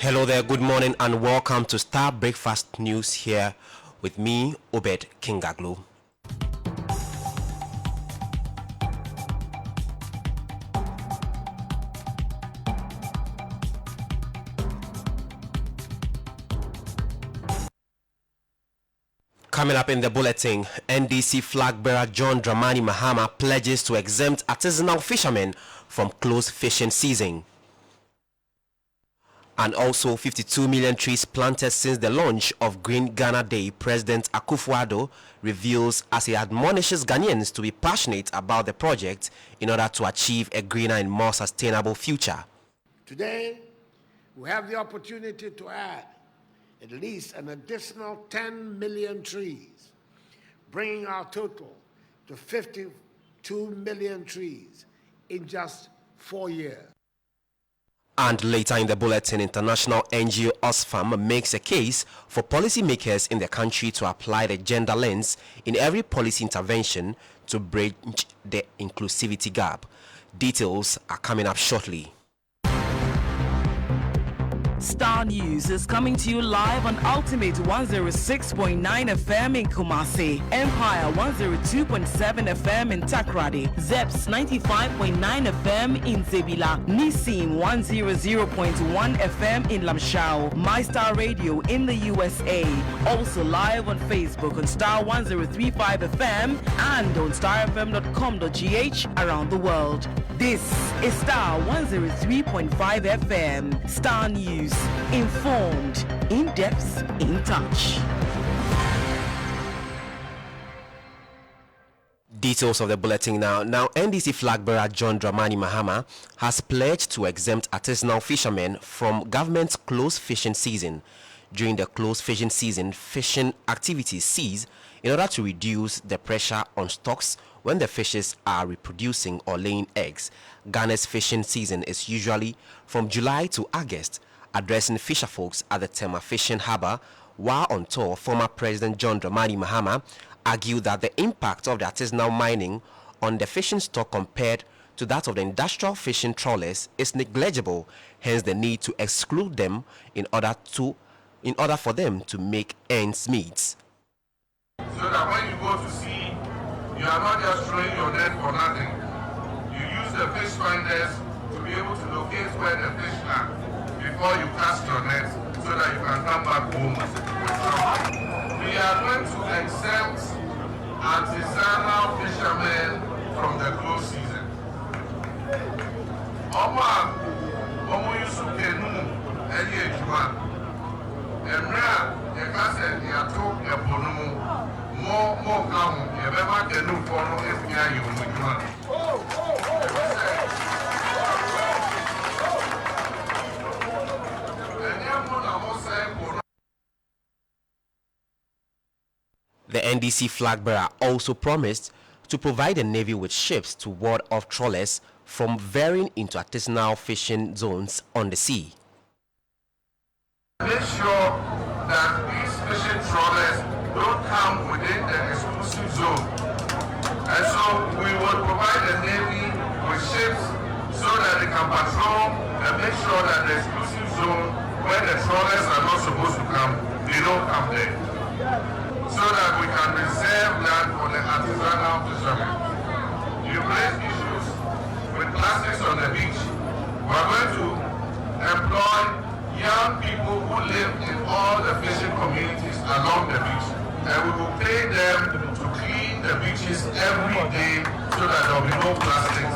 Hello there, good morning and welcome to Star Breakfast News here with me, Obed Gaglo. Coming up in the bulletin, NDC flag bearer John Dramani Mahama pledges to exempt artisanal fishermen from closed fishing season. And also 52 million trees planted since the launch of Green Ghana Day, President Akufo-Addo reveals as he admonishes Ghanaians to be passionate about the project in order to achieve a greener and more sustainable future. Today, we have the opportunity to add at least an additional 10 million trees, bringing our total to 52 million trees in just 4 years. And later in the bulletin, international NGO Oxfam makes a case for policymakers in the country to apply the gender lens in every policy intervention to bridge the inclusivity gap. Details are coming up shortly. Star News is coming to you live on Ultimate 106.9 FM in Kumasi, Empire 102.7 FM in Takrady, Zeps 95.9 FM in Zebila, Nissim 100.1 FM in Lamshao, MyStar Radio in the USA. Also live on Facebook on Star 1035 FM and on starfm.com.gh around the world. This is Star 103.5 FM. Star News. Informed, in depth, in touch. Details of the bulletin now. NDC flag bearer John Dramani Mahama has pledged to exempt artisanal fishermen from government's closed fishing season. During the closed fishing season, fishing activities cease in order to reduce the pressure on stocks when the fishes are reproducing or laying eggs. Ghana's fishing season is usually from July to August. Addressing fisher folks at the Tema Fishing Harbour while on tour, former President John Dramani Mahama argued that the impact of the artisanal mining on the fishing stock compared to that of the industrial fishing trawlers is negligible, hence the need to exclude them in order for them to make ends meet. So that when you go to sea, you are not just throwing your net for nothing. You use the fish finders to be able to locate where the fish are before you cast your net, so that you can come back home with something. We are going to exempt artisanal fishermen from the closed season. Omo yusu kenu eye ejuma. Emra yekase yato ebonumu mo kamu yebeba kenu kono efia yomujuma. The NDC flag bearer also promised to provide the Navy with ships to ward off trawlers from veering into artisanal fishing zones on the sea. Make sure that these fishing trawlers don't come within the exclusive zone. And so we will provide the Navy with ships so that they can patrol and make sure that the exclusive zone where the trawlers are not supposed to come, they don't come there. So that we can reserve that for the artisanal fishermen. You raise issues with plastics on the beach. We're going to employ young people who live in all the fishing communities along the beach. And we will pay them to clean the beaches every day so that there will be no plastics.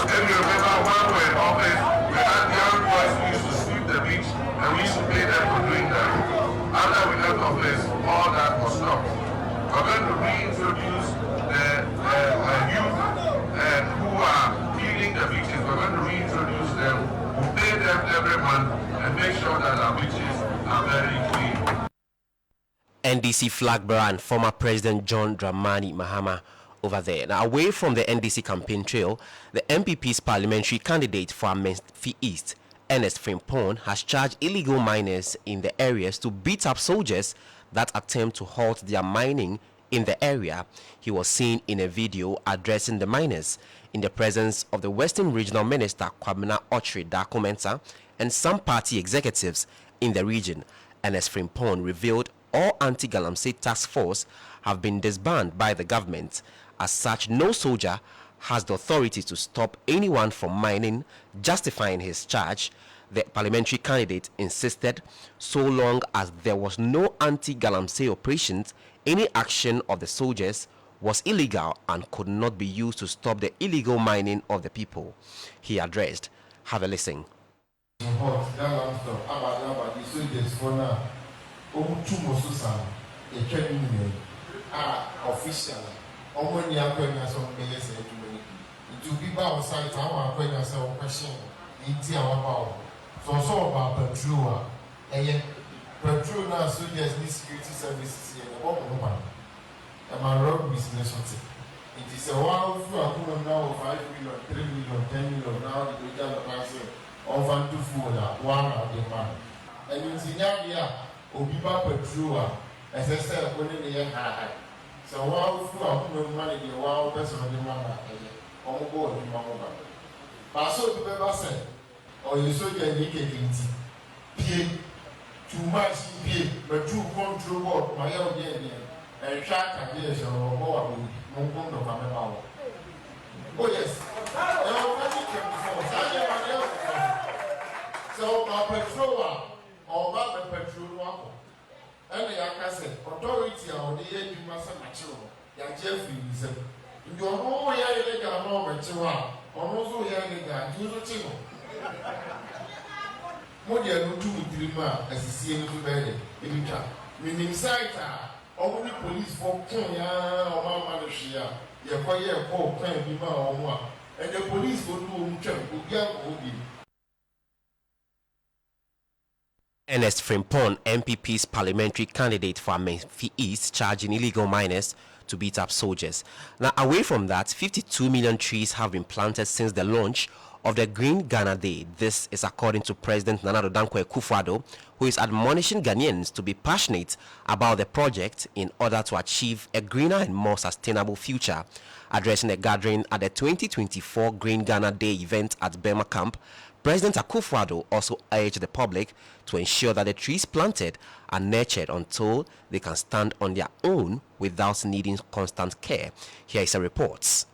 If you remember when we were in office, we had young boys who used to sweep the beach and we used to pay them for doing that. After we left office, all that was stopped. We're going to reintroduce the youth who are cleaning the beaches. We're going to reintroduce them. We'll pay them every month and make sure that our beaches are very clean. NDC flag bearer and former President John Dramani Mahama over there. Now, away from the NDC campaign trail, the MPP's parliamentary candidate for Amenfi East, Ernest Frimpong, has charged illegal miners in the areas to beat up soldiers that attempt to halt their mining in the area. He was seen in a video addressing the miners in the presence of the Western Regional Minister Kwabena Ochre Dakomenta and some party executives in the region. Ernest Frimpong revealed all anti-Galamsey task force have been disbanded by the government. As such, no soldier has the authority to stop anyone from mining, justifying his charge. The parliamentary candidate insisted so long as there was no anti-Galamsey operations, any action of the soldiers was illegal and could not be used to stop the illegal mining of the people. He addressed. Have a listen. To be on site, I'm going to say, question, it's our so about patrol, and patrol now, soldiers need security services here, and my road business. It is a while for a now 5 million, 3 million, 10 million, now the region of answer of 1 to 4, one of the man. And in Zimbabwe, Obiba patrol, as I said, when they are so while for money, the wild person of the man. On board in Mamma. Paso to Beba said, or you saw your naked pay too much pay, but two control board, my own and track and years or more Mongo of Mamma. Oh, yes, I already came before. So, my patrol or my patrol, and the Yaka authority on the end you must have mature, your Jeffrey said. You are all here, a moment to one, almost here, you do tingle. More than 2-3 months as you see in the bed, in the trap. Meaning, sight, only police for Kenya or Mamma Shia, your quiet poor can be more, and the police will do jump with young Obed. Ernest Frimpong, MPP's parliamentary candidate for Amenfi East, charging illegal miners to beat up soldiers. Now, away from that, 52 million trees have been planted since the launch of the Green Ghana Day. This is according to President Nana Addo Dankwa Akufo-Addo, who is admonishing Ghanaians to be passionate about the project in order to achieve a greener and more sustainable future. Addressing a gathering at the 2024 Green Ghana Day event at Burma Camp, President Akufo-Addo also urged the public to ensure that the trees planted are nurtured until they can stand on their own without needing constant care. Here is a report.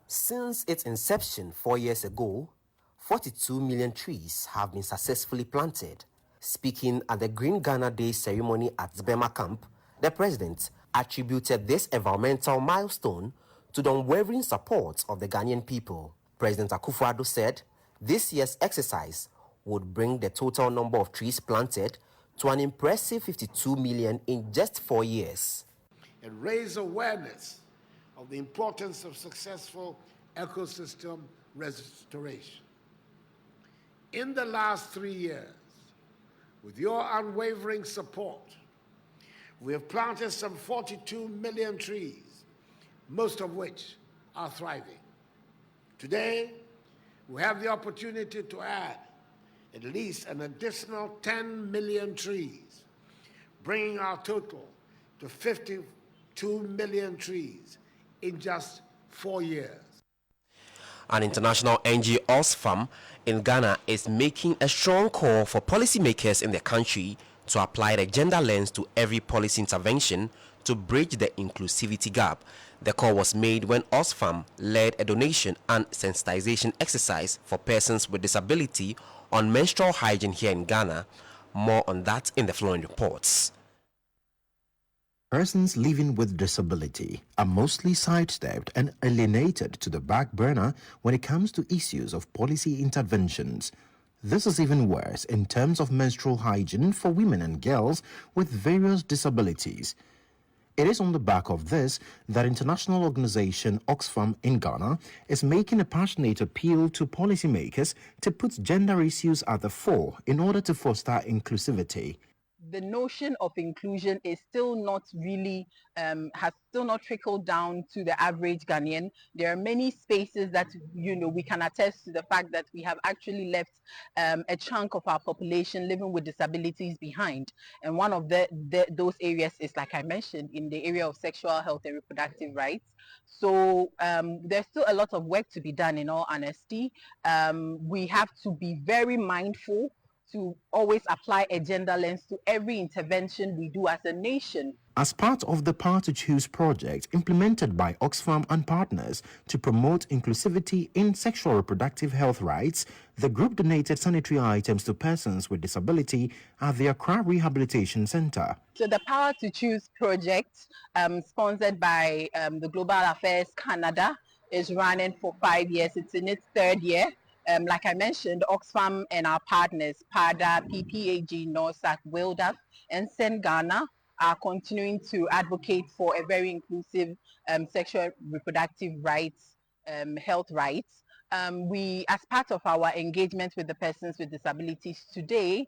Since its inception 4 years ago, 42 million trees have been successfully planted. Speaking at the Green Ghana Day ceremony at Burma Camp, the president attributed this environmental milestone to the unwavering support of the Ghanaian people. President Akufo-Addo said this year's exercise would bring the total number of trees planted to an impressive 52 million in just 4 years. And raise awareness of the importance of successful ecosystem restoration. In the last 3 years, with your unwavering support, we have planted some 42 million trees, most of which are thriving. Today, we have the opportunity to add at least an additional 10 million trees, bringing our total to 52 million trees in just 4 years. An international NGO, Oxfam, in Ghana is making a strong call for policymakers in the country to apply the gender lens to every policy intervention to bridge the inclusivity gap. The call was made when Oxfam led a donation and sensitization exercise for persons with disability on menstrual hygiene here in Ghana. More on that in the following reports. Persons living with disability are mostly sidestepped and alienated to the back burner when it comes to issues of policy interventions. This is even worse in terms of menstrual hygiene for women and girls with various disabilities. It is on the back of this that international organization Oxfam in Ghana is making a passionate appeal to policymakers to put gender issues at the fore in order to foster inclusivity. The notion of inclusion is still not really, has still not trickled down to the average Ghanaian. There are many spaces that, we can attest to the fact that we have actually left a chunk of our population living with disabilities behind. And one of those areas is, like I mentioned, in the area of sexual health and reproductive rights. So there's still a lot of work to be done, in all honesty. We have to be very mindful to always apply a gender lens to every intervention we do as a nation. As part of the Power to Choose project implemented by Oxfam and partners to promote inclusivity in sexual reproductive health rights, the group donated sanitary items to persons with disability at the Accra Rehabilitation Center. So the Power to Choose project, sponsored by the Global Affairs Canada, is running for 5 years. It's in its 3rd year. Like I mentioned, Oxfam and our partners, PADA, PPAG, NORSAC, WILDAF, and SEN Ghana are continuing to advocate for a very inclusive sexual reproductive rights, health rights. We, as part of our engagement with the persons with disabilities today,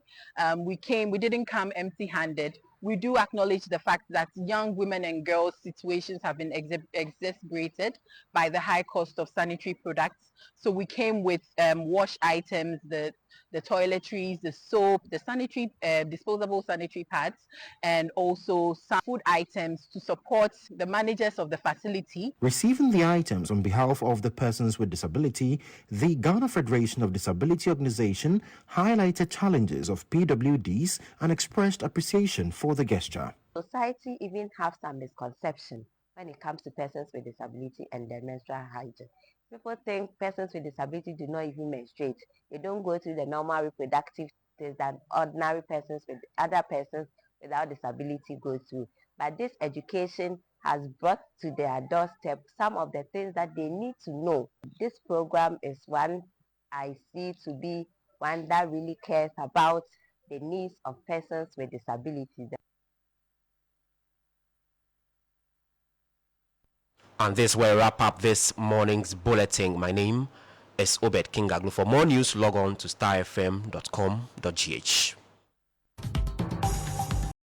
we didn't come empty-handed. We do acknowledge the fact that young women and girls' situations have been exacerbated by the high cost of sanitary products. So we came with wash items, the toiletries, the soap, the sanitary, disposable sanitary pads, and also some food items to support the managers of the facility. Receiving the items on behalf of the persons with disability, the Ghana Federation of Disability Organization highlighted challenges of PWDs and expressed appreciation for the gesture. Society even have some misconception when it comes to persons with disability and their menstrual hygiene. People think persons with disability do not even menstruate. They don't go through the normal reproductive things that ordinary persons with other persons without disability go through. But this education has brought to their doorstep some of the things that they need to know. This program is one I see to be one that really cares about the needs of persons with disabilities. And this will wrap up this morning's bulletin. My name is Obed Gaglo. For more news, log on to starfm.com.gh.